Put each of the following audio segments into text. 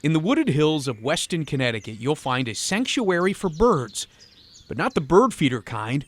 In the wooded hills of western Connecticut, you'll find a sanctuary for birds, but not the bird feeder kind.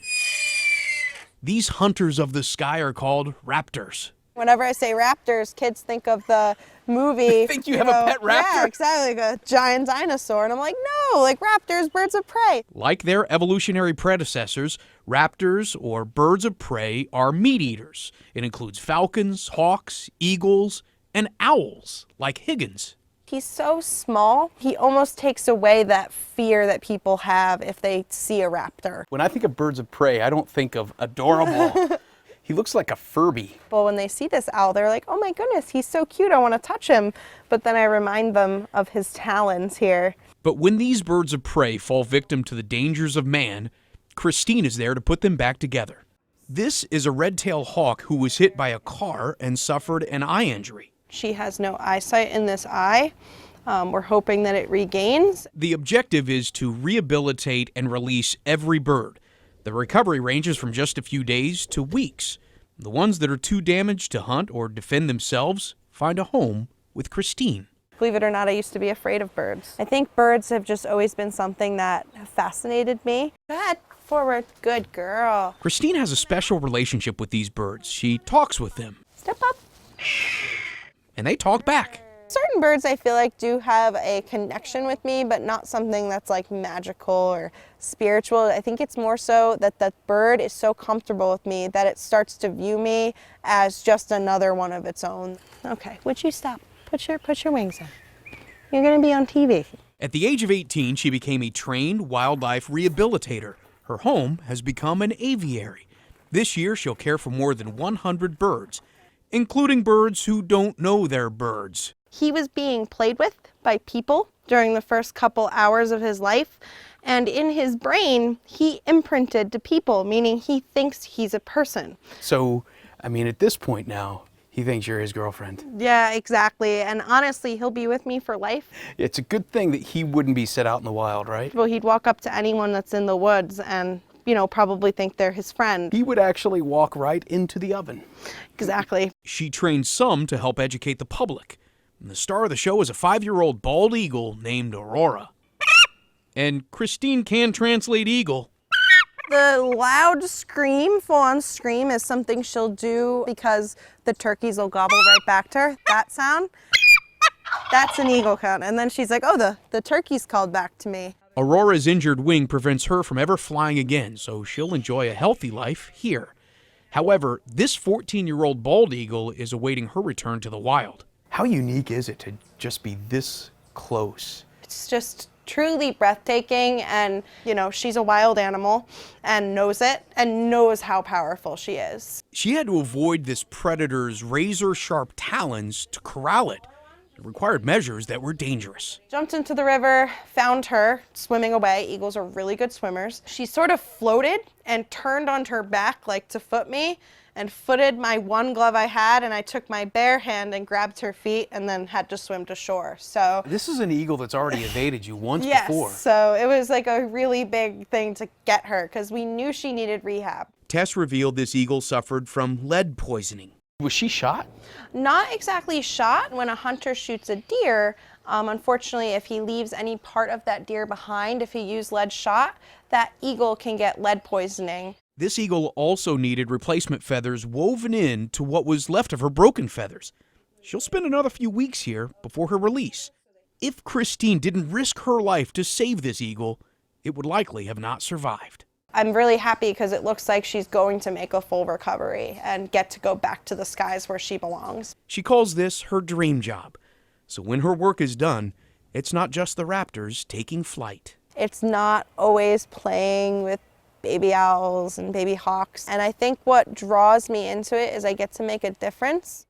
These hunters of the sky are called raptors. Whenever I say raptors, kids think of the movie. Think you have a pet raptor? Yeah, exactly, like a giant dinosaur. And I'm like, no, like raptors, birds of prey. Like their evolutionary predecessors, raptors, or birds of prey, are meat eaters. It includes falcons, hawks, eagles, and owls, like Higgins. He's so small, he almost takes away that fear that people have if they see a raptor. When I think of birds of prey, I don't think of adorable. He looks like a Furby. Well, when they see this owl, they're like, oh my goodness, he's so cute, I want to touch him. But then I remind them of his talons here. But when these birds of prey fall victim to the dangers of man, Christine is there to put them back together. This is a red-tailed hawk who was hit by a car and suffered an eye injury. She has no eyesight in this eye. We're hoping that it regains. The objective is to rehabilitate and release every bird. The recovery ranges from just a few days to weeks. The ones that are too damaged to hunt or defend themselves find a home with Christine. Believe it or not, I used to be afraid of birds. I think birds have just always been something that fascinated me. Go ahead, forward. Good girl. Christine has a special relationship with these birds. She talks with them. Step up. And they talk back. Certain birds I feel like do have a connection with me, but not something that's like magical or spiritual. I think it's more so that the bird is so comfortable with me that it starts to view me as just another one of its own. Okay, would you stop? Put your wings up. You're gonna be on TV. At the age of 18, she became a trained wildlife rehabilitator. Her home has become an aviary. This year, she'll care for more than 100 birds, including birds who don't know they're birds. He was being played with by people during the first couple hours of his life, and in his brain, he imprinted to people, meaning he thinks he's a person. So, I mean, at this point now, he thinks you're his girlfriend. Yeah, exactly. And honestly, he'll be with me for life. It's a good thing that he wouldn't be set out in the wild, right? Well, he'd walk up to anyone that's in the woods and, probably think they're his friend. He would actually walk right into the oven. Exactly. She trained some to help educate the public. And the star of the show is a 5-year-old bald eagle named Aurora. And Christine can translate eagle. The loud scream, full-on scream, is something she'll do because the turkeys will gobble right back to her. That sound, that's an eagle count. And then she's like, oh, the turkeys called back to me. Aurora's injured wing prevents her from ever flying again, so she'll enjoy a healthy life here. However, this 14-year-old bald eagle is awaiting her return to the wild. How unique is it to just be this close? It's just truly breathtaking, and she's a wild animal and knows it and knows how powerful she is. She had to avoid this predator's razor-sharp talons to corral it. It required measures that were dangerous. Jumped into the river, found her swimming away. Eagles are really good swimmers. She sort of floated and turned onto her back like to foot me, and footed my one glove I had, and I took my bare hand and grabbed her feet and then had to swim to shore. So this is an eagle that's already evaded you once before. Yes, so it was like a really big thing to get her because we knew she needed rehab. Tests revealed this eagle suffered from lead poisoning. Was she shot? Not exactly shot. When a hunter shoots a deer, unfortunately, if he leaves any part of that deer behind, if he used lead shot, that eagle can get lead poisoning. This eagle also needed replacement feathers woven in to what was left of her broken feathers. She'll spend another few weeks here before her release. If Christine didn't risk her life to save this eagle, it would likely have not survived. I'm really happy because it looks like she's going to make a full recovery and get to go back to the skies where she belongs. She calls this her dream job. So when her work is done, it's not just the raptors taking flight. It's not always playing with baby owls and baby hawks. And I think what draws me into it is I get to make a difference.